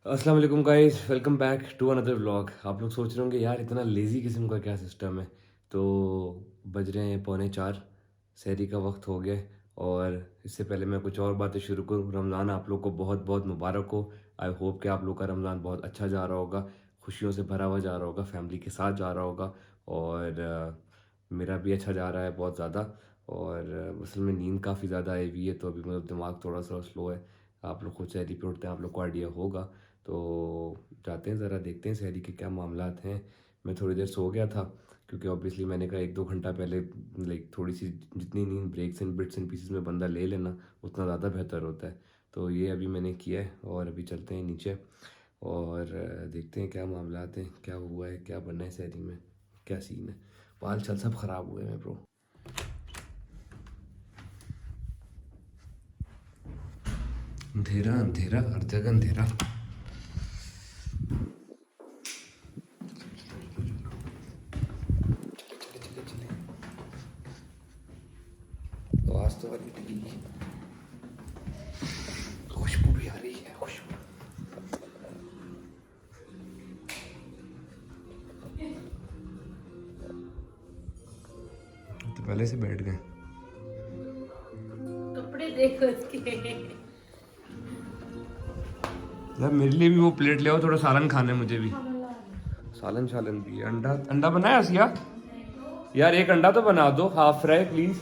अस्सलाम वालेकुम guys, welcome back to another vlog. आप लोग सोच रहे होंगे यार इतना लेज़ी किस्म का क्या सिस्टम है। तो बज रहे हैं 3:45, सहरी का वक्त हो गया है। और इससे पहले मैं कुछ और बातें शुरू करूँ, रमज़ान आप लोग को बहुत बहुत मुबारक हो। आई होप कि आप लोग का रमज़ान बहुत अच्छा जा रहा होगा, खुशियों से भरा हुआ जा रहा होगा, फैमिली के साथ जा रहा होगा। और मेरा भी अच्छा जा रहा है बहुत ज़्यादा। और असल में नींद काफ़ी ज़्यादा आई हुई है, तो अभी मतलब दिमाग थोड़ा सा स्लो है। आप लोग खुद सहरी पे उठते हैं, आप लोग को आइडिया होगा। तो जाते हैं ज़रा देखते हैं सहरी के क्या मामलात हैं। मैं थोड़ी देर सो गया था क्योंकि ऑब्वियसली मैंने कहा 1-2 घंटा पहले लाइक थोड़ी सी जितनी नींद breaks and bits and pieces में बंदा ले लेना उतना ज़्यादा बेहतर होता है। तो ये अभी मैंने किया है और अभी चलते हैं नीचे और देखते हैं क्या मामलात हैं, क्या हुआ है, क्या बनना है सहरी में, क्या सीन है। बाल चल सब ख़राब हुए हैं ब्रो। अंधेरा अंधेरा हर जगह अंधेरा। चले चले, आवाज़ तो आ रही थी, खुशबू भी आ रही है, खुशबू। तो पहले से बैठ गए। कपड़े देखो इसके। यार मेरे लिए भी वो प्लेट ले आओ, थोड़ा सालन खाना है मुझे भी। सालन शालन भी, अंडा अंडा बनाया सिया। यार एक अंडा तो बना दो, हाफ फ्राई प्लीज।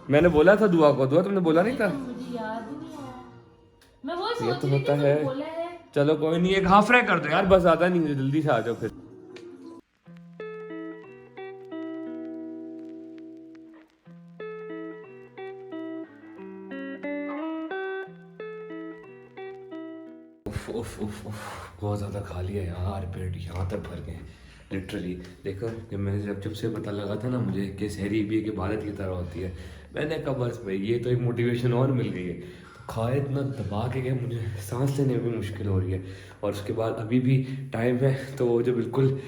मैंने बोला था दुआ को, दुआ तुमने बोला नहीं था। लेकिन मुझे याद ही नहीं आया। मैं वो ये सोच तो रही होता थी है। तुम बोला है। चलो कोई नहीं, एक हाफ फ्राई कर दो यार, बस ज्यादा नहीं है, जल्दी से आ जाओ फिर। उफ उफ उफ उफ, बहुत ज़्यादा खा लिया यार, पेट यहाँ तक भर गए लिटरली। देखो कि मैंने जब से पता लगा था ना मुझे कि सहरी भी एक इबादत की तरह होती है, मैंने कहा बस भाई ये तो एक मोटिवेशन और मिल गई है। तो खाए इतना दबा के गया, मुझे सांस लेने में भी मुश्किल हो रही है। और उसके बाद अभी भी टाइम है, तो वो जो बिल्कुल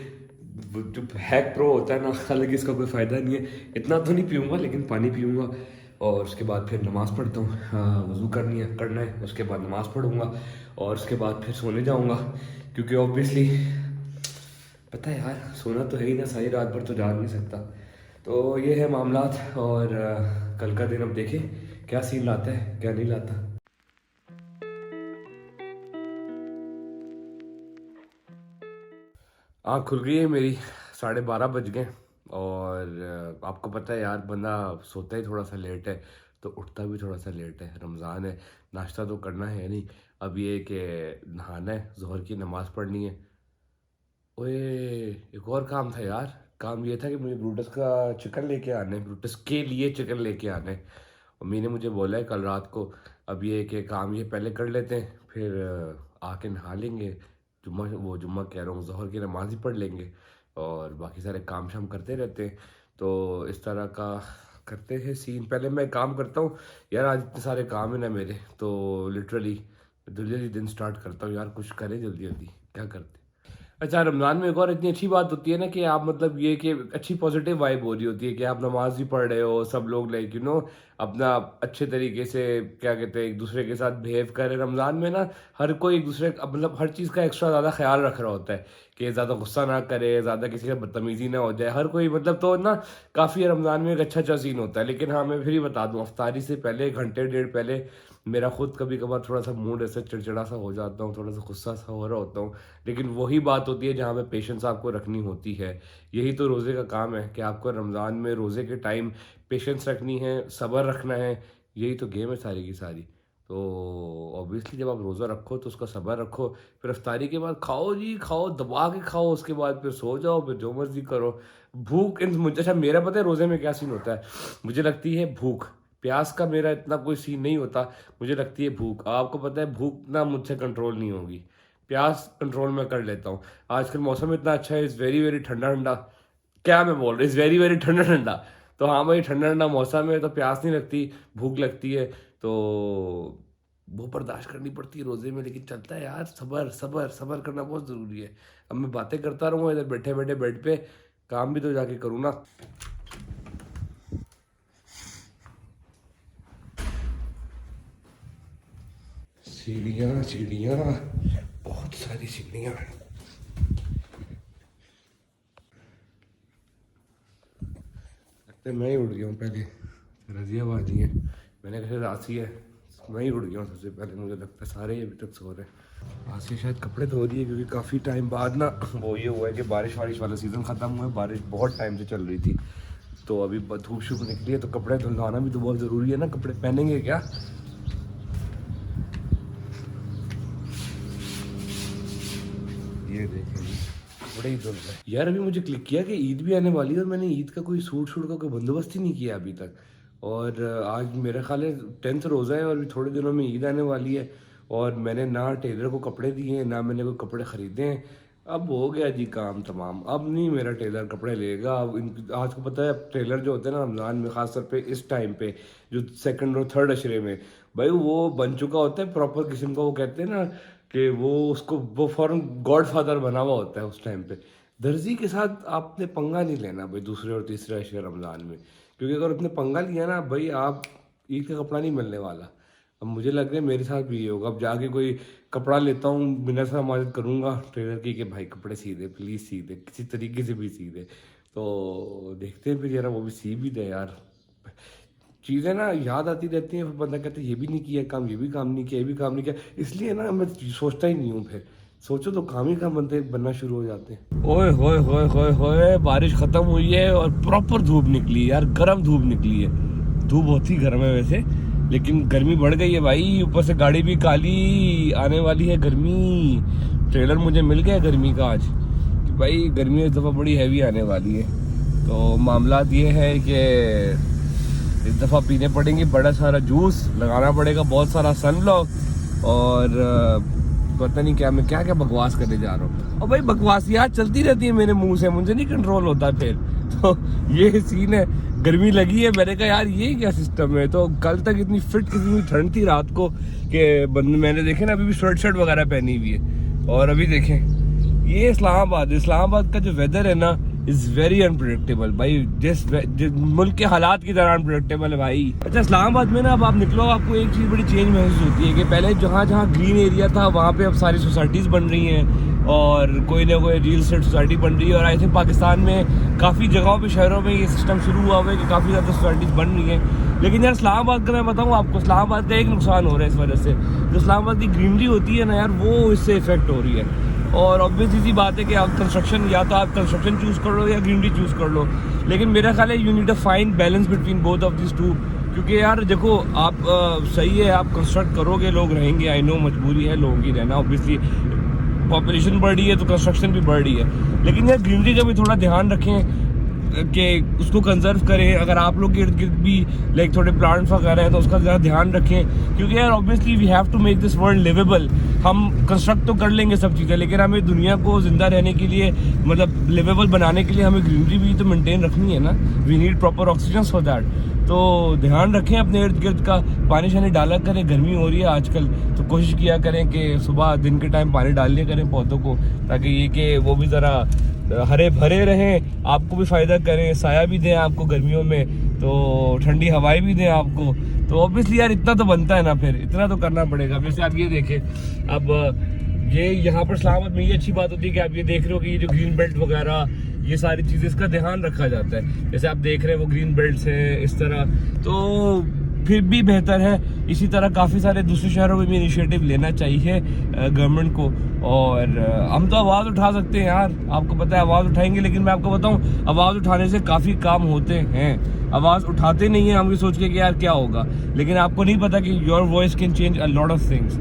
वो जो हैक प्रो होता है ना, हालांकि इसका कोई फ़ायदा नहीं है, इतना तो नहीं पीऊँगा लेकिन पानी पीऊँगा। और उसके बाद फिर नमाज़ पढ़ता हूँ, वज़ू करना है, उसके बाद नमाज़ पढ़ूँगा और उसके बाद फिर सोने जाऊँगा। क्योंकि ऑब्वियसली पता है यार, सोना तो है ही ना, सारी रात भर तो जाग नहीं सकता। तो ये है मामलात। और कल का दिन अब देखें क्या सीन लाता है क्या नहीं लाता। आँख खुल गई है मेरी, 12:30 बज गए। और आपको पता है यार, बंदा सोता ही थोड़ा सा लेट है तो उठता भी थोड़ा सा लेट है। रमज़ान है, नाश्ता तो करना है नहीं। अब ये कि नहाना है, ज़ोहर की नमाज़ पढ़नी है। ओए, एक और काम था यार। काम ये था कि मुझे ब्रूटस का चिकन लेके आना है, ब्रूटस के लिए चिकन लेके आना है। और मैंने मुझे बोला है कल रात को। अब ये कि काम ये पहले कर लेते हैं, फिर आके नहा लेंगे। जुम्मा कह रहा हूँ, ज़ोहर की नमाज ही पढ़ लेंगे और बाकी सारे काम शाम करते रहते हैं। तो इस तरह का करते हैं सीन। पहले मैं काम करता हूँ यार, आज इतने सारे काम है ना मेरे, तो लिटरली जल्दी जल्दी दिन स्टार्ट करता हूँ यार, कुछ करें जल्दी जल्दी, क्या करते। अच्छा, रमज़ान में एक और इतनी अच्छी बात होती है ना कि आप मतलब ये कि अच्छी पॉजिटिव वाइब हो रही होती है कि आप नमाज भी पढ़ रहे हो, सब लोग लाइक अपना अच्छे तरीके से क्या कहते हैं एक दूसरे के साथ बिहेव कर रहे हैं। रमज़ान में ना हर कोई एक दूसरे मतलब हर चीज़ का एक्स्ट्रा ज़्यादा ख्याल रख रहा होता है कि ज़्यादा गुस्सा ना करे, ज़्यादा किसी का बदतमीज़ी ना हो जाए, हर कोई मतलब। तो ना काफ़ी रमज़ान में एक अच्छा अच्छा सीन होता है। लेकिन हाँ, मैं फिर ही बता दूँ, अफ्तारी से पहले घंटे डेढ़ पहले मेरा खुद कभी कभार थोड़ा सा मूड ऐसा चिड़चिड़ा सा हो जाता हूँ, थोड़ा सा गुस्सा सा हो रहा होता हूँ। लेकिन वही बात होती है जहाँ पे पेशेंस आपको रखनी होती है। यही तो रोज़े का काम है कि आपको रमज़ान में रोज़े के टाइम पेशेंस रखनी है, सब्र रखना है। यही तो गेम है सारी की सारी। तो ऑब्वियसली जब आप रोज़ा रखो तो उसका सब्र रखो, फिर अफ्तारी के बाद खाओ जी, खाओ दबा के खाओ, उसके बाद फिर सो जाओ, फिर जो मर्जी करो। भूख इन मुझे अच्छा, मेरा पता है रोज़े में क्या सीन होता है। मुझे लगती है भूख, प्यास का मेरा इतना कोई सीन नहीं होता। मुझे लगती है भूख, आपको पता है भूख ना मुझसे कंट्रोल नहीं होगी, प्यास कंट्रोल में कर लेता हूँ। आजकल मौसम इतना अच्छा है, इज़ वेरी वेरी ठंडा ठंडा। क्या मैं बोल रहा हूँ, इज़ वेरी वेरी ठंडा ठंडा। तो हाँ भाई, ठंडा ठंडा मौसम है तो प्यास नहीं लगती, भूख लगती है। तो वो बर्दाश्त करनी पड़ती है रोज़े में, लेकिन चलता है यार, सब्र सब्र सब्र करना बहुत ज़रूरी है। अब मैं बातें करता रहूँगा इधर बैठे बैठे बेड पे, काम भी तो जाके करूँ ना। सीढ़ियाँ सीढ़ियाँ, बहुत सारी सीढ़ियाँ हैं। लगता है मैं ही उड़ गया हूँ पहले, रजिया बाजी है, मैंने कहा राशि है, मैं ही उड़ गया हूँ सबसे पहले। मुझे लगता है सारे अभी तक सो रहे हैं। आसिया शायद कपड़े धो रही है क्योंकि काफ़ी टाइम बाद ना वो ये हुआ है कि बारिश वारिश वाला सीज़न ख़त्म हुआ है। बारिश बहुत टाइम से चल रही थी, तो अभी धूप शूप निकली है, तो कपड़े धुलवाना भी तो बहुत ज़रूरी है ना। कपड़े पहनेंगे क्या? ये देखें कपड़े ही धुल रहे यार। अभी मुझे क्लिक किया कि ईद भी आने वाली है और मैंने ईद का कोई सूट शूट का कोई बंदोबस्त ही नहीं किया अभी तक। और आज मेरा ख्याल है 10th रोज़ा है और अभी थोड़े दिनों में ईद आने वाली है, और मैंने ना टेलर को कपड़े दिए हैं ना मैंने कोई कपड़े ख़रीदे हैं। अब हो गया जी काम तमाम, अब नहीं मेरा टेलर कपड़े लेगा। अब आज को पता है टेलर जो होते हैं ना रमज़ान में ख़ास तौर पे इस टाइम पे, जो 2nd और 3rd अशरे में, भाई वो बन चुका होता है प्रॉपर किस्म का। वो कहते हैं ना कि वो उसको वो फ़ौरन गॉड फादर बना हुआ होता है उस टाइम पे। दर्जी के साथ आपने पंगा नहीं लेना भाई दूसरे और तीसरे अशरे रमज़ान में, क्योंकि अगर उसने पंगा लिया ना भाई, आप ईद का कपड़ा नहीं मिलने वाला। अब मुझे लग रहा है मेरे साथ भी ये होगा। अब जाके कोई कपड़ा लेता हूँ, बिना से मदद करूँगा टेलर की कि भाई कपड़े सी दे, प्लीज़ सी दे, किसी तरीके से भी सी दे। तो देखते हैं फिर यार, वो भी सी भी दे यार। चीज़ें ना याद आती रहती हैं, फिर बंदा कहता है ये भी नहीं किया काम, ये भी काम नहीं किया, ये भी काम नहीं किया। इसलिए ना मैं सोचता ही नहीं हूँ। फिर सोचो तो काम ही काम बनना शुरू हो जाते हैं। ओए होए होए होए होए, बारिश ख़त्म हुई है और प्रॉपर धूप निकली है यार, गर्म धूप निकली है। धूप बहुत ही गर्म है वैसे, लेकिन गर्मी बढ़ गई है भाई। ऊपर से गाड़ी भी काली, आने वाली है गर्मी। ट्रेलर मुझे मिल गया गर्मी का आज कि भाई गर्मी इस दफ़ा बड़ी हैवी आने वाली है। तो मामला ये है कि इस दफ़ा पीने पड़ेंगे बड़ा सारा जूस, लगाना पड़ेगा बहुत सारा सनब्लॉक, और पता नहीं क्या मैं क्या क्या बकवास करने जा रहा हूँ। और भाई बकवास यार चलती रहती है मेरे मुंह से, मुझे नहीं कंट्रोल होता फिर। तो ये सीन है, गर्मी लगी है, मैंने कहा यार ये क्या सिस्टम है। तो कल तक इतनी फिट, कितनी ठंड थी रात को कि मैंने देखे ना अभी भी स्वेट शर्ट वगैरह पहनी हुई है। और अभी देखें ये इस्लामाबाद का जो वेदर है ना इज़ वेरी अनप्रेडिक्टेबल भाई, जिस मुल्क के हालात की तरह अनप्रेडिक्टेबल है भाई। अच्छा इस्लामाबाद में ना अब आप निकलो, आपको एक चीज़ बड़ी चेंज महसूस होती है कि पहले जहाँ जहाँ ग्रीन एरिया था वहाँ पे अब सारी सोसाइटीज़ बन रही हैं और कोई ना कोई रियल एस्टेट सोसाइटी बन रही है। और आई थिंक पाकिस्तान में काफ़ी जगहों पे शहरों में ये सिस्टम शुरू हुआ है कि काफ़ी ज़्यादा सोसाइटीज़ बन रही हैं। लेकिन यार इस्लामाबाद का मैं बताऊँ आपको, इस्लामाबाद का एक नुकसान हो रहा है इस वजह से, जो इस्लामाबाद की ग्रीनरी होती है ना यार, वो इससे इफेक्ट हो रही है। और ऑब्वियस इसी बात है कि आप कंस्ट्रक्शन, या तो आप कंस्ट्रक्शन चूज़ कर लो या ग्रीनरी चूज़ कर लो। लेकिन मेरा ख्याल है you need a fine balance between both of this two. क्योंकि यार देखो आप सही है, आप कंस्ट्रक्ट करोगे, लोग रहेंगे, आई नो मजबूरी है लोगों की रहना, ऑब्वियसली पॉपुलेशन बढ़ रही है तो कंस्ट्रक्शन भी बढ़ रही है। लेकिन यार ग्रीनरी का भी थोड़ा ध्यान रखें कि उसको कंजर्व करें। अगर आप लोग के इर्द गिर्द भी लाइक थोड़े प्लांट्स वगैरह हैं तो उसका ज़्यादा ध्यान रखें, क्योंकि यार obviously we have to make this world livable. हम कंस्ट्रक्ट तो कर लेंगे सब चीज़ें, लेकिन हमें दुनिया को जिंदा रहने के लिए, मतलब लिवेबल बनाने के लिए हमें ग्रीनरी भी तो मेंटेन रखनी है ना। We need proper oxygen for that. तो ध्यान रखें अपने इर्द गिर्द का, पानी शानी डाला करें। गर्मी हो रही है आजकल तो कोशिश किया करें कि सुबह दिन के टाइम पानी डाल लिया करें पौधों को, ताकि ये कि वो भी ज़रा हरे भरे रहें, आपको भी फ़ायदा करें, साया भी दें आपको गर्मियों में, तो ठंडी हवाएं भी दें आपको। तो ऑब्वियसली यार इतना तो बनता है ना, फिर इतना तो करना पड़ेगा। वैसे आप ये देखें, अब ये यहाँ पर इस्लामाबाद में ये अच्छी बात होती है कि आप ये देख रहे हो कि ये जो ग्रीन बेल्ट वगैरह ये सारी चीज़ें, इसका ध्यान रखा जाता है। जैसे आप देख रहे हैं वो ग्रीन बेल्ट्स हैं इस तरह, तो फिर भी बेहतर है। इसी तरह काफ़ी सारे दूसरे शहरों में भी इनिशिएटिव लेना चाहिए गवर्नमेंट को। और हम तो आवाज़ उठा सकते हैं यार, आपको पता है आवाज़ उठाएंगे, लेकिन मैं आपको बताऊं आवाज़ उठाने से काफ़ी काम होते हैं। आवाज़ उठाते नहीं हैं हम ये सोच के कि यार क्या होगा, लेकिन आपको नहीं पता कि your voice can change a lot of things.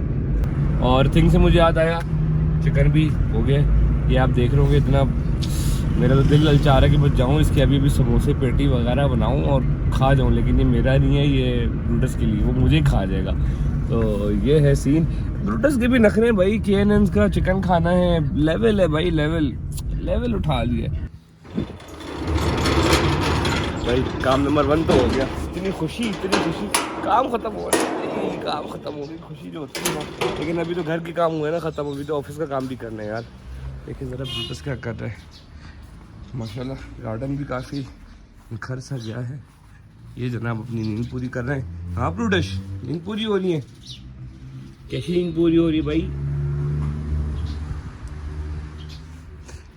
और थिंग से मुझे याद आया, चिकन भी हो गया, ये आप देख रहे होंगे। इतना मेरा तो दिल ललचा रहा है कि बस जाऊँ इसके अभी समोसे पेटी वगैरह बनाऊँ और खा जाऊँ, लेकिन ये मेरा नहीं है, ये ब्रूटस के लिए, वो मुझे ही खा जाएगा। तो ये है सीन। ब्रूटस के भी नखरे भाई, KNN का चिकन खाना है, लेवल है भाई, लेवल उठा लिया भाई। काम नंबर 1 तो हो गया। इतनी खुशी, काम खत्म हो गया, काम खत्म हो गई, खुशी जो होती है ना। लेकिन अभी तो घर के काम हुए ना ख़त्म, अभी तो ऑफिस का काम भी करना है यार। लेकिन ज़रा ब्रूटस क्या कर रहा है, माशाल्लाह गार्डन भी काफ़ी निखर सा गया है। ये जनाब अपनी नींद पूरी कर रहे हैं। हाँ ब्रूटस, नींद पूरी हो रही है, कैसी नींद पूरी हो रही भाई?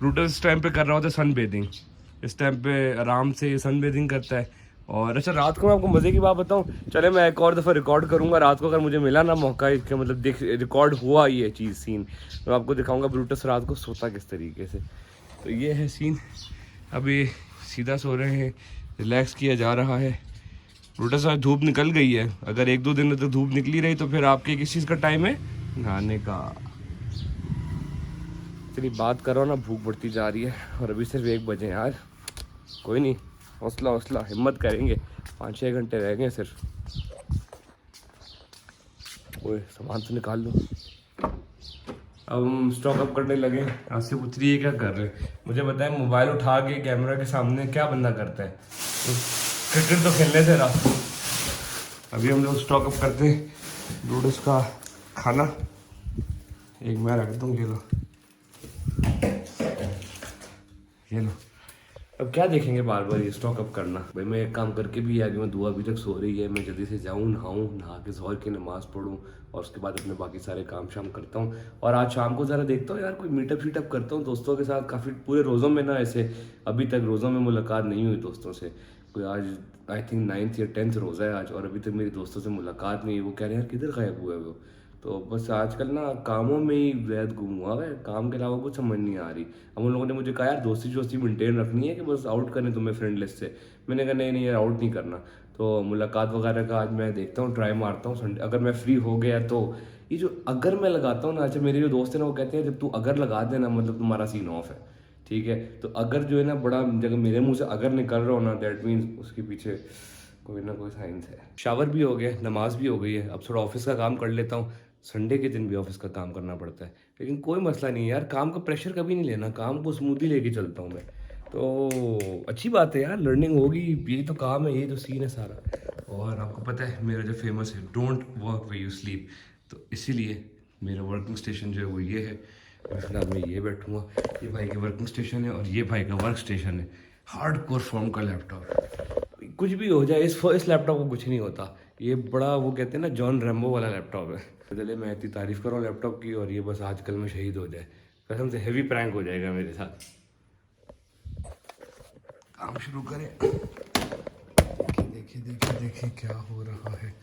रूटर इस टाइम पे कर रहा होता है सन बेदिंग। इस टाइम पे आराम से सन बेदिंग करता है। और अच्छा, रात को मैं आपको मज़े की बात बताऊं, चले मैं एक और दफ़ा रिकॉर्ड करूंगा रात को, अगर मुझे मिला ना मौका इसका, मतलब देख रिकॉर्ड हुआ ये चीज़ सीन, मैं आपको दिखाऊंगा ब्रूटस रात को सोता किस तरीके से। तो ये है सीन, अभी सीधा सो रहे हैं, रिलैक्स किया जा रहा है। ब्रूटस आज धूप निकल गई है, अगर 1-2 दिन तक धूप निकली रही तो फिर आपके किस चीज़ का टाइम है? नहाने का। इतनी बात करो ना, भूख बढ़ती जा रही है और अभी सिर्फ 1 बजे यार। कोई नहीं, हौसला हौसला, हिम्मत करेंगे, 5-6 घंटे रह गए सिर्फ। ओए सामान तो निकाल लो। अब हम स्टॉक अप करने लगे। आपसे पूछ रही है क्या कर रहे हैं, मुझे बताएं मोबाइल उठा के कैमरा के सामने क्या बंदा करता है? तो क्रिकेट तो खेलने थे रात को। अभी हम लोग स्टॉक अप करते हैं नूडल्स का खाना। एक मैं रख दूँ, ये लो। अब क्या देखेंगे बार बार ये स्टॉक अप करना। भाई मैं एक काम करके भी आगे, मैं दुआ अभी तक सो रही है, मैं जल्दी से जाऊँ, नहाऊँ, नहा के ज़ोहर की नमाज़ पढ़ूँ और उसके बाद अपने बाकी सारे काम शाम करता हूँ। और आज शाम को ज़रा देखता हूँ यार कोई मीटअप शीटअप करता हूँ दोस्तों के साथ। काफ़ी पूरे रोज़ों में ना ऐसे अभी तक रोज़ों में मुलाकात नहीं हुई दोस्तों से। कोई आज आई थिंक 9th या 10th रोज़ा है आज, और अभी तक मेरी दोस्तों से मुलाकात नहीं हुई। वो कह रहे हैं यार किधर गायब हुआ है वो। तो बस आजकल ना कामों में ही वैद गुम हुआ है, काम के अलावा कुछ समझ नहीं आ रही। अब उन लोगों ने मुझे कहा यार दोस्ती दोस्ती मेंटेन रखनी है कि बस आउट करने तुम्हें फ्रेंड लिस्ट से। मैंने कहा नहीं नहीं यार, आउट नहीं करना। तो मुलाकात वगैरह का आज मैं देखता हूँ, ट्राई मारता हूँ संडे, अगर मैं फ्री हो गया तो। ये जो अगर मैं लगाता हूँ ना, अच्छा मेरे जो दोस्त हैं ना वो कहते हैं जब तू अगर लगा देना मतलब तुम्हारा सीन ऑफ है, ठीक है? तो अगर जो है ना बड़ा, जब मेरे मुंह से अगर निकल रहा हो ना, दैट मीन्स उसके पीछे कोई ना कोई साइंस है। शावर भी हो गया, नमाज भी हो गई है, अब थोड़ा ऑफिस का काम कर लेता हूँ। संडे के दिन भी ऑफिस का काम करना पड़ता है, लेकिन कोई मसला नहीं है यार, काम का प्रेशर कभी नहीं लेना, काम को स्मूथली लेके चलता हूँ मैं। तो अच्छी बात है यार, लर्निंग होगी, यही तो काम है, यही तो सीन है सारा। और आपको पता है मेरा जो फेमस है don't work way you sleep, तो इसीलिए मेरा वर्किंग स्टेशन जो है वो ये है। और फिलहाल मैं ये बैठूँगा, ये भाई का वर्किंग स्टेशन है और ये भाई का वर्क स्टेशन है। हार्ड कोर फॉर्म का लैपटॉप, कुछ भी हो जाए इस लैपटॉप को कुछ नहीं होता। ये बड़ा वो कहते हैं ना जॉन रैम्बो वाला लैपटॉप है। चले मैं इतनी तारीफ कर रहा हूँ लैपटॉप की, और ये बस आजकल में शहीद हो जाए, कसम से हेवी प्रैंक हो जाएगा मेरे साथ। काम शुरू करें। देखिए देखिए देखिए क्या हो रहा है।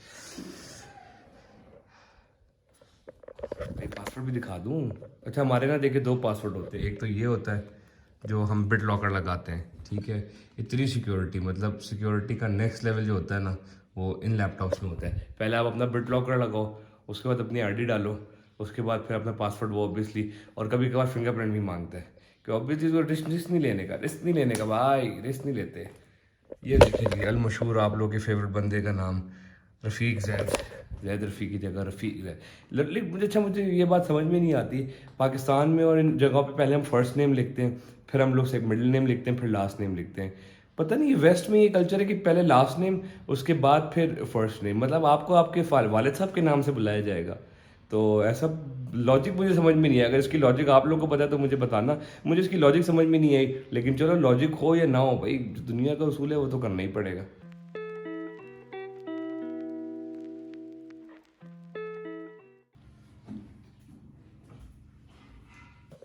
एक पासवर्ड भी दिखा दूँ? अच्छा हमारे ना देखिए 2 पासवर्ड होते हैं, एक तो ये होता है जो हम बिट लॉकर लगाते हैं, ठीक है? इतनी सिक्योरिटी, मतलब सिक्योरिटी का नेक्स्ट लेवल जो होता है ना वो इन लैपटॉप्स में होता है। पहले आप अपना बिट लॉकर लगाओ, उसके बाद अपनी आईडी डालो, उसके बाद फिर अपना पासवर्ड वो ऑब्वियसली, और कभी कभार फिंगरप्रिंट भी मांगता है कि ऑब्वियसली तो रिस्क नहीं लेने का, रिस्क नहीं लेने का भाई, रिस्क नहीं लेते। ये देखिए जी, अल मशहूर आप लोग के फेवरेट बंदे का नाम रफ़ीक ज़ैद, ज़ैद रफ़ीक की जगह रफ़ीक ज़ैद। लेकिन मुझे ये बात समझ में नहीं आती, पाकिस्तान में और इन जगहों पे पहले हम फर्स्ट नेम लिखते हैं, फिर हम लोग से मिडिल नेम लिखते हैं, फिर लास्ट नेम लिखते हैं। पता नहीं वेस्ट में ये कल्चर है कि पहले लास्ट नेम उसके बाद फिर फर्स्ट नेम, मतलब आपको आपके वालिद साहब के नाम से बुलाया जाएगा। तो ऐसा लॉजिक मुझे समझ में नहीं है, अगर इसकी लॉजिक आप लोगों को पता है तो मुझे बताना। मुझे इसकी लॉजिक समझ में नहीं आई, लेकिन चलो लॉजिक हो या ना हो भाई, जो दुनिया का उसूल है वो तो करना ही पड़ेगा।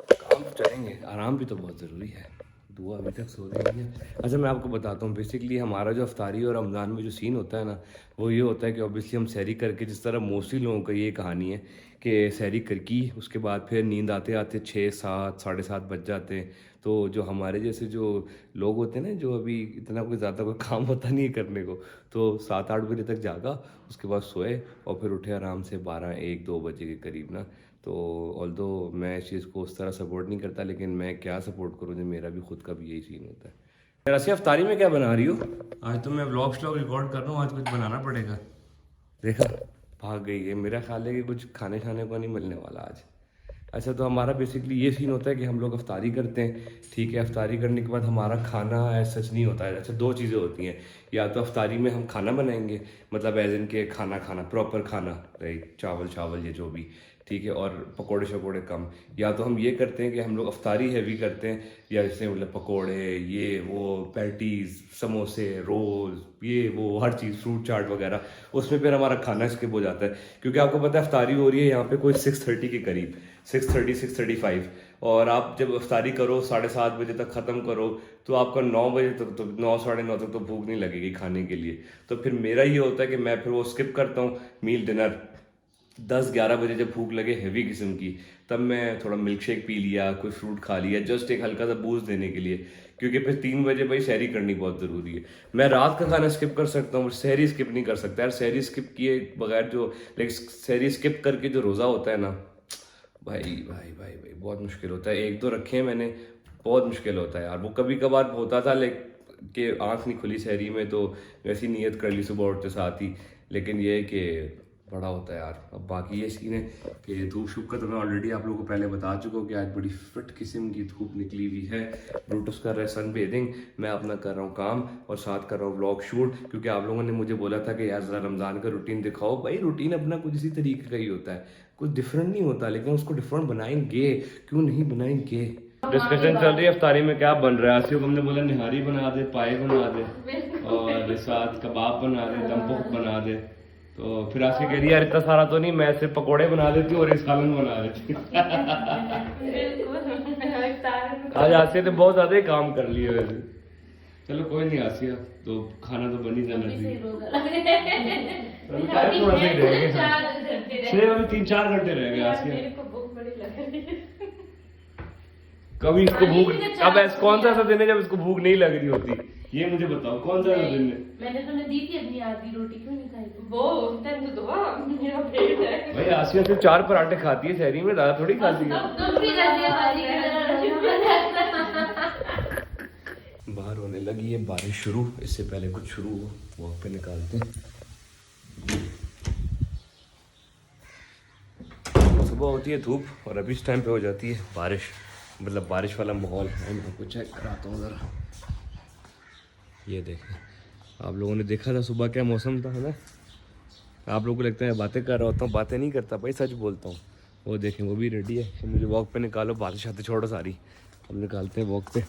काम तो चलेंगे, आराम भी तो बहुत ज़रूरी है। दुआ अभी तक सो रही है। अच्छा मैं आपको बताता हूँ, बेसिकली हमारा जो अफ्तारी और रमज़ान में जो सीन होता है ना, वो ये होता है कि ऑब्वियसली हम सहरी करके, जिस तरह मोस्टली लोगों का ये कहानी है कि सहरी करकी, उसके बाद फिर नींद आते आते 6-7 7:30 बज जाते हैं। तो जो हमारे जैसे जो लोग होते हैं ना, जो अभी इतना कोई ज़्यादा कोई काम होता नहीं है करने को, तो 7-8 बजे तक जागा, उसके बाद सोए और फिर उठे आराम से 12-1-2 बजे के करीब ना। तो ऑल्दो मैं इस चीज़ को उस तरह सपोर्ट नहीं करता, लेकिन मैं क्या सपोर्ट करूँ जब मेरा भी खुद का भी यही सीन होता है। यार ऐसे अफ्तारी में क्या बना रही हो? आज तो मैं व्लॉग श्लॉग रिकॉर्ड कर रहा हूँ, आज कुछ बनाना पड़ेगा। देखा, भाग गई है, मेरा ख्याल है कि कुछ खाने खाने को नहीं मिलने वाला आज। अच्छा तो हमारा बेसिकली ये सीन होता है कि हम लोग अफ्तारी करते हैं, ठीक है? अफ्तारी करने के बाद हमारा खाना ऐसा सच नहीं होता है। अच्छा 2 चीज़ें होती हैं, या तो अफ्तारी में हम खाना बनाएंगे, मतलब एज इन के खाना प्रॉपर खाना, लाइक चावल ये जो भी, ठीक है, और पकोड़े शकोड़े कम। या तो हम ये करते हैं कि हम लोग अफ्तारी हैवी करते हैं, या जैसे मतलब पकोड़े, ये वो, पैटीज, समोसे, रोल, ये वो हर चीज़, फ्रूट चाट वगैरह, उसमें फिर हमारा खाना स्किप हो जाता है। क्योंकि आपको पता है अफ्तारी हो रही है यहाँ पे कोई 6:30 के करीब, 6:30 6:35, और आप जब अफ्तारी करो 7:30 बजे तक ख़त्म करो तो आपका 9 बजे तक तो 9 साढ़े 9 तक तो भूख नहीं लगेगी खाने के लिए। तो फिर मेरा ये होता है कि मैं फिर वो स्किप करता हूँ मील डिनर। 10-11 बजे जब भूख लगे हैवी किस्म की, तब मैं थोड़ा मिल्क शेक पी लिया, कोई फ्रूट खा लिया, जस्ट एक हल्का सा बूस्ट देने के लिए। क्योंकि फिर 3 बजे भाई सहरी करनी बहुत ज़रूरी है। मैं रात का खाना स्किप कर सकता हूँ, सहरी स्किप नहीं कर सकता यार। सहरी स्किप किए बगैर जो, लाइक सहरी स्किप करके जो रोज़ा होता है ना, भाई भाई भाई भाई बहुत मुश्किल होता है। एक दो रखे हैं मैंने, बहुत मुश्किल होता है यार। वो कभी कभार होता था लाइक कि आँख नहीं खुली सहरी में तो वैसी नीयत कर ली सुबह उठते साथ ही, लेकिन ये है कि बड़ा होता है यार। अब बाकी ये सीन है कि धूप शुप का तो मैं ऑलरेडी आप लोगों को पहले बता चुका हूँ कि आज बड़ी फिट किस्म की धूप निकली हुई है। ब्रूटस कर रहा है सन बेदिंग, मैं अपना कर रहा हूँ काम और साथ कर रहा हूँ व्लॉग शूट। क्योंकि आप लोगों ने मुझे बोला था कि यार ज़रा रमज़ान का रूटीन दिखाओ। भाई रूटीन अपना कुछ इसी तरीके का ही होता है, कुछ डिफरेंट नहीं होता, लेकिन उसको डिफरेंट बनाएंगे, क्यों नहीं बनाएंगे। डिस्कशन चल रही है अफ्तारी में क्या बन रहा है। आसिफ हमने बोला निहारी बना दे, पाए बना दे, और साथ कबाब बना दे, दम पोख बना दे। तो फिर आसिफ कह रही है यार इतना सारा तो नहीं, मैं सिर्फ पकोड़े बना देती हूँ और एक सालन बना देती हूँ। आज आसिया तो बहुत ज्यादा ही काम कर लिए वैसे। चलो कोई नहीं आसिया, तो खाना तो बन ही जाना चाहिए। थोड़ा सा ही रह गए, 3-4 घंटे रह गए आसिया। कभी इसको भूख, अब कौन सा ऐसा दिन है जब इसको भूख नहीं लग रही होती, ये मुझे बताओ कौन सा दिन है। मैंने तुम्हें दी थी अपनी आधी रोटी, क्यों नहीं खाई? वो टाइम तो दुआ मेरा पेट है। भाई आसिया सिर्फ 4 पराठे खाती है सहरी में, ज्यादा थोड़ी खाती है। तुम भी खाती है बाहर होने लगी है बारिश शुरू, इससे पहले कुछ शुरू हो वॉक पे निकालते हैं। सुबह होती है धूप और अभी इस टाइम पे हो जाती है बारिश, मतलब बारिश वाला माहौल है। मैं आपको चेक कराता हूँ ज़रा, ये देखें। आप लोगों ने देखा था सुबह क्या मौसम था, है ना। आप लोगों को लगता है बातें कर रहा होता हूँ, बातें नहीं करता भाई, सच बोलता हूँ। वो देखें वो भी रेडी है कि मुझे वॉक पे निकालो, बारिश आते छोड़ो सारी, हम निकालते हैं वॉक पे।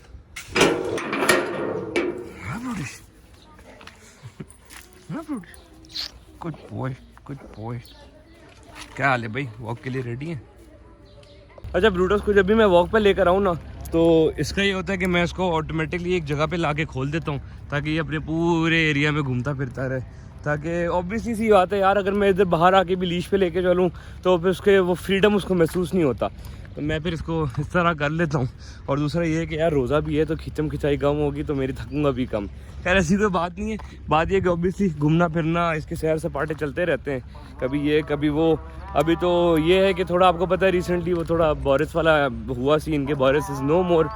Good boy, good boy. क्या हाल है भाई, वॉक के लिए रेडी है? अच्छा ब्रूटस को जब भी मैं वॉक पे लेकर आऊँ ना, तो इसका ये होता है कि मैं इसको ऑटोमेटिकली एक जगह पे लाके खोल देता हूँ ताकि ये अपने पूरे एरिया में घूमता फिरता रहे। ताकि ऑब्वियसली सी बात है यार, अगर मैं इधर बाहर आके भी लीश पे लेके चलूँ तो फिर उसके वो फ्रीडम उसको महसूस नहीं होता, तो मैं फिर इसको इस तरह कर लेता हूँ। और दूसरा ये है कि यार रोज़ा भी है तो खिंचम खिंचाई कम होगी तो मेरी थकूँगा भी कम। खैर ऐसी कोई बात नहीं है, बात ये कि ऑब्वियसली घूमना फिरना इसके सैर सपाटे चलते रहते हैं, कभी ये कभी वो। अभी तो ये है कि थोड़ा आपको पता है रिसेंटली वो थोड़ा बोरिस वाला हुआ सीन के, बोरिस इज़ नो मोर।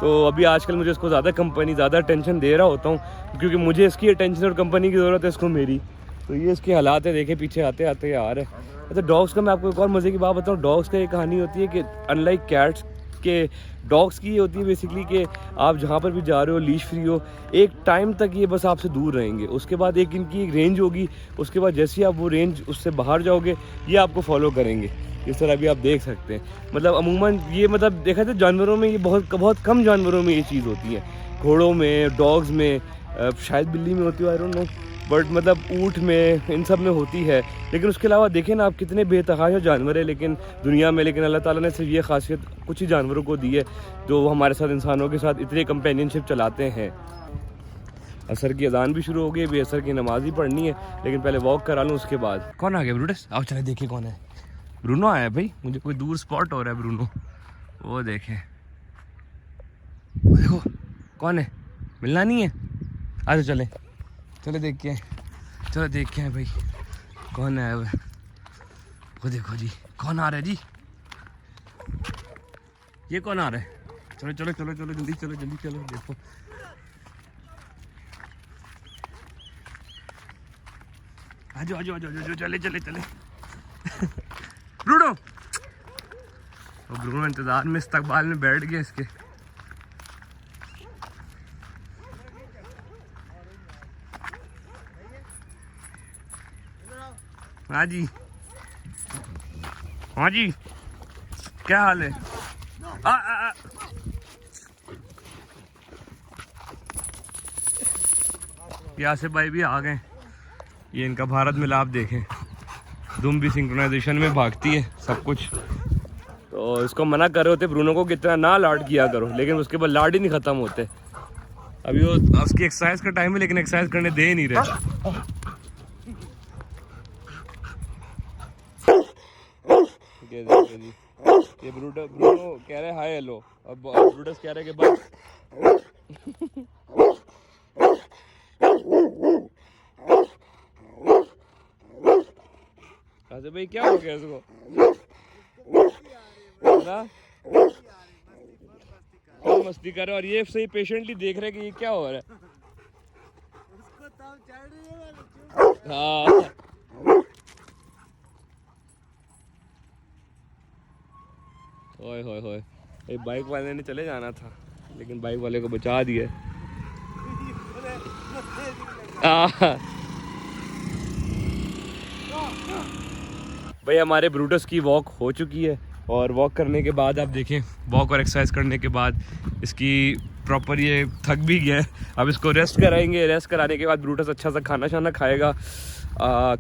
तो अभी आजकल मुझे इसको ज़्यादा कंपनी, ज़्यादा अटेंशन दे रहा होता हूँ, क्योंकि मुझे इसकी अटेंशन और कंपनी की ज़रूरत है इसको मेरी। तो ये इसके हालात है, देखे पीछे आते आते आ रहे हैं। अच्छा डॉग्स का मैं आपको एक और मज़े की बात बताऊँ। डॉग्स का ये कहानी होती है कि अनलाइक कैट्स के, डॉग्स की ये होती है बेसिकली कि आप जहाँ पर भी जा रहे हो, लीश फ्री हो, एक टाइम तक ये बस आपसे दूर रहेंगे, उसके बाद एक इनकी एक रेंज होगी, उसके बाद जैसे ही आप वो रेंज उससे बाहर जाओगे ये आपको फॉलो करेंगे। इस तरह भी आप देख सकते हैं। मतलब अमूमन ये, मतलब देखा जाए जानवरों में ये बहुत कम जानवरों में ये चीज़ होती है। घोड़ों में, डॉग्स में, शायद बिल्ली में होती है, आई डोंट नो, बट मतलब ऊँट में, इन सब में होती है। लेकिन उसके अलावा देखें ना आप, कितने बेतहाशा जानवर है लेकिन दुनिया में, लेकिन अल्लाह ताला ने सिर्फ ये खासियत कुछ ही जानवरों को दी है जो हमारे साथ, इंसानों के साथ इतने कंपेनियनशिप चलाते हैं। असर की अजान भी शुरू हो गई, अभी असर की नमाज ही पढ़नी है, लेकिन पहले वॉक करा लूँ उसके बाद। कौन आ गया ब्रूटस? आओ चले देखिए कौन है। ब्रूनो आया है भाई, मुझे कोई दूर स्पॉट हो रहा है ब्रूनो। वो देखें, वो देखो कौन है, मिलना नहीं है? आ जाओ चले, चलो देख के आए, चलो देख के आए भाई कौन आया हुआ है। वो देखो जी कौन आ रहा है जी, ये कौन आ रहा है? चलो चलो चलो चलो जल्दी चलो, जल्दी चलो, देखो आजो आजो आजो आजो, चले चले चले। ब्रूनो, तो ब्रूनो इंतजार में इस्तकबाल में बैठ गया इसके। हाँ जी, हाँ जी, क्या हाल है? यासिर भाई भी आ गए। ये इनका भारत मिलाप देखें, दुम भी सिंक्रोनाइजेशन में भागती है सब कुछ। तो इसको मना कर रहे होते ब्रूनो को कितना ना लाड किया करो, लेकिन उसके बाद लाड ही नहीं ख़त्म होते। अभी वो उसकी एक्सरसाइज का टाइम है लेकिन एक्सरसाइज करने दे ही नहीं रहे। ये ब्रूनो कह रहे हाय हेलो, अब ब्रूटस कह रहे कि बस। अच्छा भाई क्या हो गया इसको ना? क्या मस्ती कर रहे और ये सही पेशेंटली देख रहे कि ये क्या हो रहा है। हाँ ओए होए होए, एक बाइक वाले ने चले जाना था लेकिन बाइक वाले को बचा दिया। भाई हमारे ब्रूटस की वॉक हो चुकी है और वॉक करने के बाद आप देखें, वॉक और एक्सरसाइज करने के बाद इसकी प्रॉपर ये थक भी गया है। अब इसको रेस्ट कराएंगे, रेस्ट कराने के बाद ब्रूटस अच्छा सा खाना शाना खाएगा।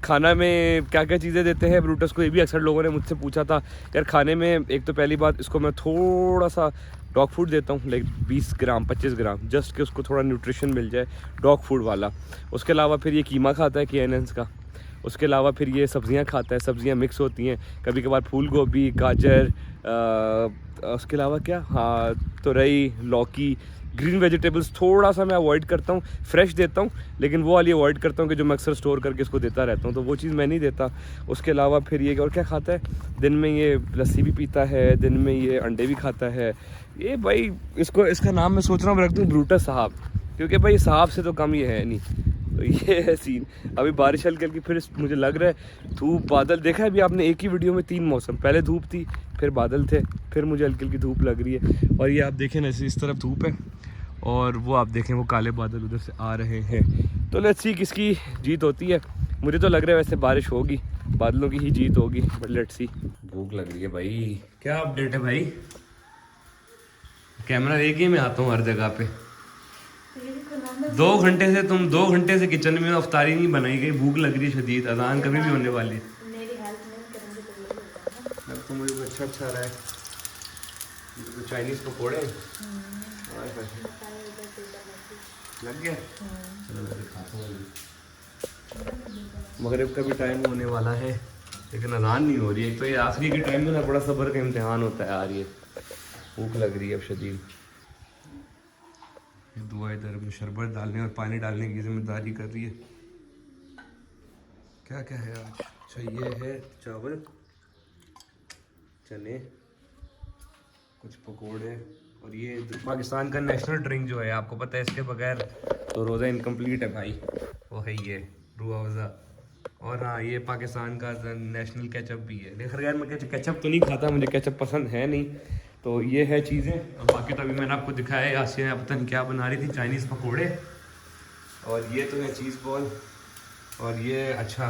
खाना में क्या क्या चीज़ें देते हैं ब्रूटस को, ये भी अक्सर लोगों ने मुझसे पूछा था यार। खाने में एक तो पहली बात इसको मैं थोड़ा सा डॉग फूड देता हूँ, लाइक 20 ग्राम 25 ग्राम, जस्ट कि उसको थोड़ा न्यूट्रिशन मिल जाए डॉग फूड वाला। उसके अलावा फिर ये कीमा खाता है KNN's का। उसके अलावा फिर ये सब्ज़ियाँ खाता है, सब्ज़ियाँ मिक्स होती हैं, कभी कभार फूल गोभी, गाजर, उसके अलावा क्या, हाँ तुरई, लौकी, ग्रीन वेजिटेबल्स थोड़ा सा मैं अवॉइड करता हूँ। फ्रेश देता हूँ लेकिन वो वाली अवॉइड करता हूँ कि जो मैं अक्सर स्टोर करके इसको देता रहता हूँ, तो वो चीज़ मैं नहीं देता। उसके अलावा फिर ये और क्या खाता है, दिन में ये लस्सी भी पीता है, दिन में ये अंडे भी खाता है। ये भाई इसको, इसका नाम मैं सोच रहा हूँ रख दूँ ब्रूटस साहब, क्योंकि भाई साहब से तो कम ये है नहीं। तो ये है सीन। अभी बारिश हल्की हल्की, फिर मुझे लग रहा है धूप बादल देखा है अभी आपने एक ही वीडियो में 3 मौसम, पहले धूप थी, फिर बादल थे, फिर मुझे हल्की हल्की धूप लग रही है। और ये आप देखें ना, इस तरफ धूप है और वो आप देखें वो काले बादल उधर से आ रहे हैं। तो लेट्स सी किसकी जीत होती है। मुझे तो लग रहा है वैसे बारिश होगी, बादलों की ही जीत होगी, बट लेट्स सी। भूख लग रही है भाई। क्या अपडेट है भाई? कैमरा लेके मैं आता हूँ हर जगह पे। 2 घंटे से तुम 2 घंटे से किचन में अफ्तारी नहीं बनाई गई, भूख लग रही है शदीद, अजान कभी भी होने वाली है। मेरी हेल्प नहीं करेंगे तो अब तो मुझे अच्छा रहा है। तो चाइनीज पकौड़े लग गया। चलो मैं दिखाता हूँ। मगरिब का भी टाइम होने वाला है लेकिन अजान नहीं हो रही है। तो ये आखिरी के टाइम में ना बड़ा सब्र का इम्तिहान होता है यार। ये भूख लग रही है अब शदीद। दुआ इधर में शरबत डालने और पानी डालने की जिम्मेदारी कर रही है। क्या क्या है आज? अच्छा ये है चावल, चने, कुछ पकोड़े और ये पाकिस्तान का नेशनल ड्रिंक जो है आपको पता है, इसके बगैर तो रोज़ा इनकम्प्लीट है भाई, वो है ये रूह अफ़ज़ा। और हाँ ये पाकिस्तान का नेशनल केचप भी है, लेकिन खैर मैं केचप तो नहीं खाता, मुझे केचप पसंद है नहीं। तो ये है चीज़ें। और बाकी तो अभी मैंने आपको दिखाया है, आसिया पता नहीं क्या बना रही थी, चाइनीज़ पकोड़े। और ये तो है चीज़ बॉल। और ये अच्छा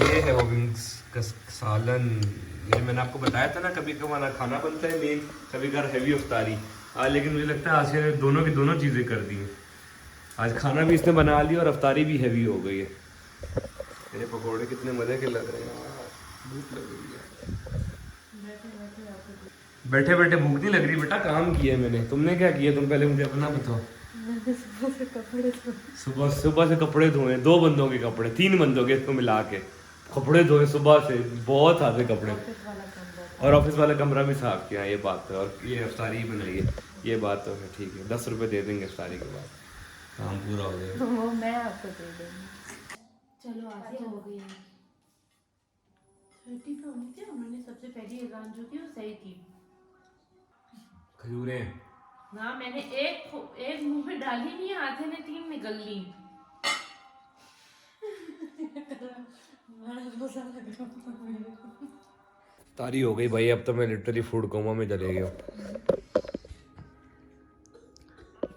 ये है वो विंग्स का सालन। ये मैंने आपको बताया था ना, कभी कभार खाना बनता है मेन, कभी कभार हैवी अफ्तारी। लेकिन मुझे लगता है आसिया ने दोनों की दोनों चीज़ें कर दी हैं। आज खाना भी इसने बना लिया और अफ्तारी भी हैवी हो गई है। मेरे पकोड़े कितने मज़े के लग रहे हैं, भूख लग रही है। बैठे बैठे भूख नहीं लग रही बेटा, काम किया है मैंने। तुमने क्या किया, तुम पहले मुझे अपना बताओ। सुबह से कपड़े धोए, 2 बंदों के कपड़े, 3 बंदों के इसको मिला के कपड़े धोए सुबह से, बहुत सारे कपड़े। और ऑफिस वाला कमरा भी साफ किया, ये बात है। और ये अफ्तारी बनाई है, ये बात तो है ठीक है। 10 रुपए दे देंगे अफ्तारी के बाद, काम पूरा हो जाएगा। वो मैं आपको दे दूँगी। चलो आगे हो गई है 30 पे होनी थी। उन्होंने सबसे पहली अजान जो थी वो सही थी। खजूरें हाँ मैंने एक मुंह में डाली नहीं, आधे ने 3 निकल ली। तारी हो गई भाई, अब तो मैं लिटरली फूड कोमा में चले गया।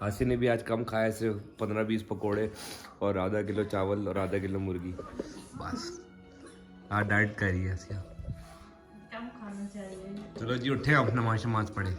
आसी ने भी आज कम खाया, सिर्फ 15-20 पकोड़े और आधा किलो चावल और आधा किलो मुर्गी, बस। आज डाइट कर रही है आसिया। कम खाना चलो जी उठे आप नमाज पढ़े।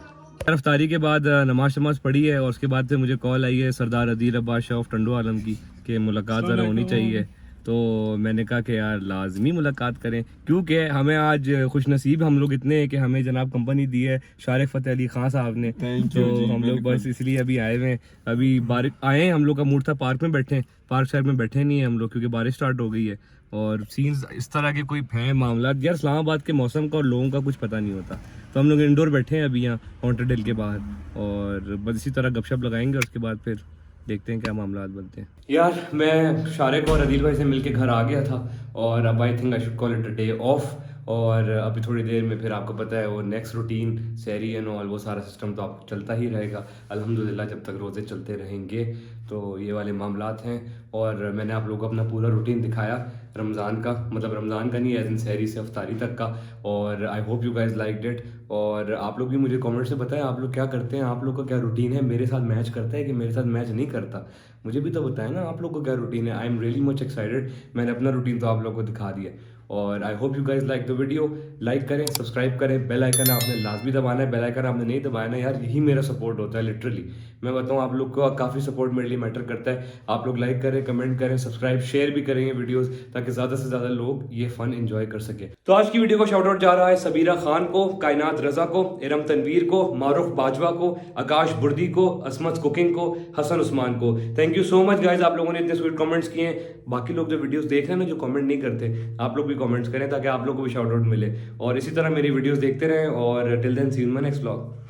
अफ्तारी के बाद नमाज पढ़ी है और उसके बाद फिर मुझे कॉल आई है सरदार अदील अब्बास शाह ऑफ टंडो आलम की कि मुलाकात ज़रा होनी चाहिए। तो मैंने कहा कि यार लाजमी मुलाकात करें, क्योंकि हमें आज खुश नसीब हम लोग इतने हैं कि हमें जनाब कंपनी दी है शारिक फ़तेह अली खान साहब ने। तो हम लोग बस इसलिए अभी आए हुए हैं। अभी बारिश आए हैं, हम लोग का मूड था पार्क में बैठे, पार्क साइड में बैठे नहीं है हम लोग क्योंकि बारिश स्टार्ट हो गई है और सीन्स इस तरह के कोई हैं मामला। यार इस्लामाबाद के मौसम का और लोगों का कुछ पता नहीं होता। तो हम लोग इंडोर बैठे हैं अभी यहाँ हॉन्टेड हिल के बाहर और बस इसी तरह गपशप लगाएंगे और उसके बाद फिर देखते हैं क्या मामला बनते हैं। यार मैं शारिक और अदील भाई से मिलके घर आ गया था और अब I think I should call it a day of. और अभी थोड़ी देर में फिर आपको पता है वो नेक्स्ट रूटीन सहरी एंड ऑल वो सारा सिस्टम तो आपको चलता ही रहेगा अल्हम्दुलिल्लाह जब तक रोज़े चलते रहेंगे। तो ये वाले मामलात हैं और मैंने आप लोगों को अपना पूरा रूटीन दिखाया रमज़ान का, मतलब रमज़ान का नहीं एज इन सहरी से अफ्तारी तक का। और I hope you guys liked it. और आप लोग भी मुझे कमेंट से बताएं आप लोग क्या करते हैं, आप लोग का क्या रूटीन है, मेरे साथ मैच करता है कि मेरे साथ मैच नहीं करता। मुझे भी तो बताएं ना आप लोग को क्या रूटीन है। I am really much excited. मैंने अपना रूटीन तो आप लोग को दिखा दिया और I hope you guys like the video. Like करें, सब्सक्राइब करें, बेल आइकन आपने लाजमी दबाना है, बेल आइकन आपने नहीं दबाया ना यार यही मेरा सपोर्ट होता है लिटरली। मैं बताऊँ आप लोग को काफ़ी सपोर्ट मेरे लिए मैटर करता है। आप लोग लाइक करें, कमेंट करें, सब्सक्राइब शेयर भी करेंगे वीडियोस ताकि ज़्यादा से ज़्यादा लोग ये फन एंजॉय कर सके। तो आज की वीडियो को शाउट आउट जा रहा है सबीरा खान को, कायनात रजा को, इरम तनवीर को, मारूफ बाजवा को, आकाश बुर्दी को, असमत कुकिंग को, हसन उस्मान को। Thank you so much guys, आप लोगों ने इतने स्वीट कमेंट्स किए हैं। बाकी लोग जो वीडियोस देख रहे हैं ना जो कमेंट नहीं करते, आप लोग भी कमेंट्स करें ताकि आप लोग को भी शाउट आउट मिले और इसी तरह मेरी वीडियोस देखते रहें। और till then see you in my next vlog.